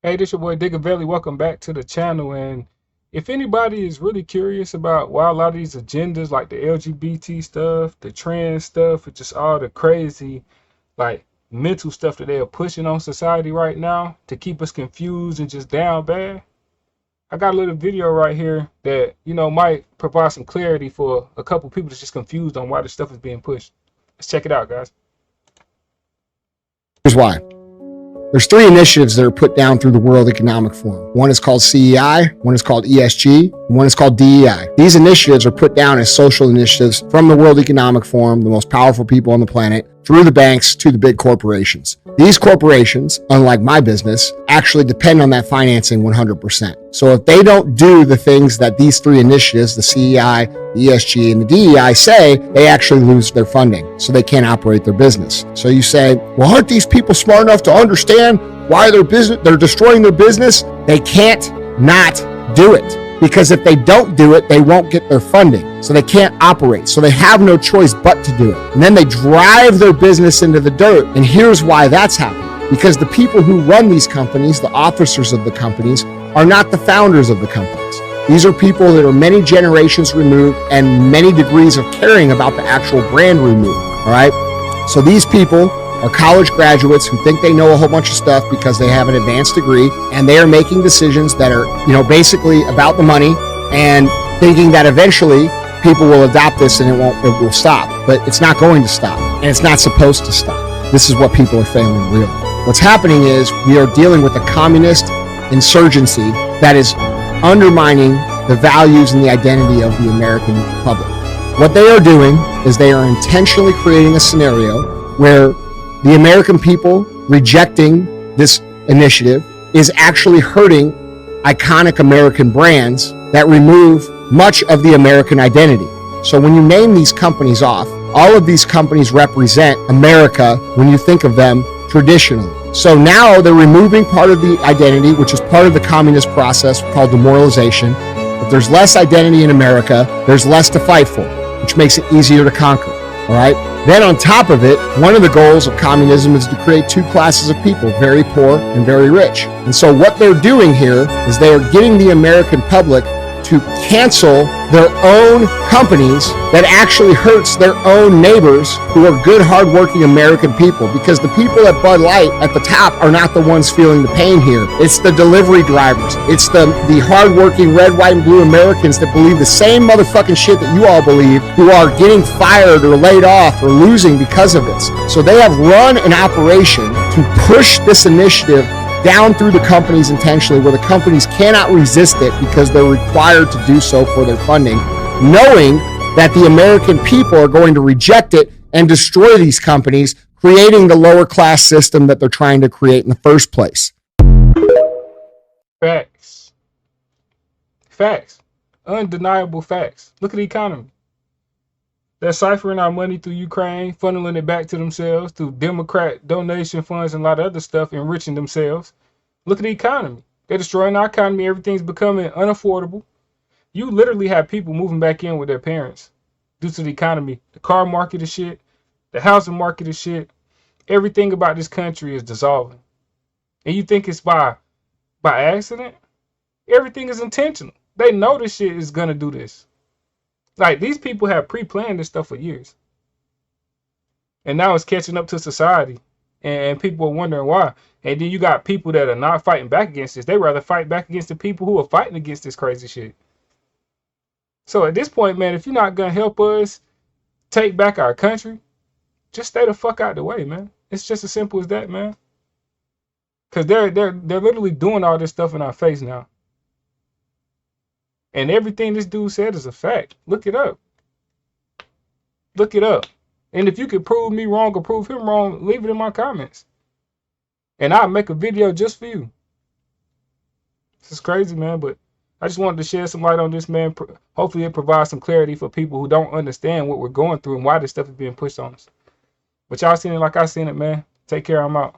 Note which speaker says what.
Speaker 1: Hey, this your boy Diggaveli. Welcome back to the channel. And if anybody is really curious about why a lot of these agendas, like the LGBT stuff, the trans stuff, it's just all the crazy, like mental stuff that they are pushing on society right now to keep us confused and just down bad. I got a little video right here that might provide some clarity for a couple people that's just confused on why this stuff is being pushed. Let's check it out, guys.
Speaker 2: Here's why. There's three initiatives that are put down through the World Economic Forum. One is called CEI, one is called ESG, and one is called DEI. These initiatives are put down as social initiatives from the World Economic Forum, the most powerful people on the planet, through the banks to the big corporations. These corporations, unlike my business, actually depend on that financing 100%. So if they don't do the things that these three initiatives, the CEI, the ESG, and the DEI say, they actually lose their funding. So they can't operate their business. So you say, well, aren't these people smart enough to understand why they're destroying their business? They can't not do it. Because if they don't do it, they won't get their funding. So they can't operate. So they have no choice but to do it. And then they drive their business into the dirt. And here's why that's happening. Because the people who run these companies, the officers of the companies, are not the founders of the companies. These are people that are many generations removed and many degrees of caring about the actual brand removed. All right. So these people are college graduates who think they know a whole bunch of stuff because they have an advanced degree, and they are making decisions that are, basically about the money and thinking that eventually people will adopt this and it will stop. But it's not going to stop, and it's not supposed to stop. This is what people are failing to realize. What's happening is we are dealing with a communist insurgency that is undermining the values and the identity of the American public. What they are doing is they are intentionally creating a scenario where the American people rejecting this initiative is actually hurting iconic American brands that remove much of the American identity. So when you name these companies off, all of these companies represent America when you think of them traditionally. So now they're removing part of the identity, which is part of the communist process called demoralization. If there's less identity in America, there's less to fight for, which makes it easier to conquer. All right. Then on top of it, one of the goals of communism is to create two classes of people, very poor and very rich. And so what they're doing here is they are getting the American public to cancel their own companies that actually hurts their own neighbors who are good, hardworking American people. Because the people at Bud Light at the top are not the ones feeling the pain here. It's the delivery drivers. It's the hardworking red, white, and blue Americans that believe the same motherfucking shit that you all believe, who are getting fired or laid off or losing because of this. So they have run an operation to push this initiative down through the companies intentionally, where the companies cannot resist it because they're required to do so for their funding, knowing that the American people are going to reject it and destroy these companies, creating the lower class system that they're trying to create in the first place.
Speaker 1: Facts. Facts. Undeniable facts. Look at the economy. They're ciphering our money through Ukraine, funneling it back to themselves through Democrat donation funds and a lot of other stuff, enriching themselves. Look at the economy. They're destroying our economy. Everything's becoming unaffordable. You literally have people moving back in with their parents due to the economy. The car market is shit. The housing market is shit. Everything about this country is dissolving. And you think it's by accident? Everything is intentional. They know this shit is going to do this. Like, these people have pre-planned this stuff for years. And now it's catching up to society. And people are wondering why. And then you got people that are not fighting back against this. They rather fight back against the people who are fighting against this crazy shit. So at this point, man, if you're not going to help us take back our country, just stay the fuck out the way, man. It's just as simple as that, man. Because they're literally doing all this stuff in our face now. And everything this dude said is a fact. Look it up. Look it up. And if you could prove me wrong or prove him wrong, leave it in my comments. And I'll make a video just for you. This is crazy, man. But I just wanted to shed some light on this, man. Hopefully it provides some clarity for people who don't understand what we're going through and why this stuff is being pushed on us. But y'all seen it like I seen it, man. Take care. I'm out.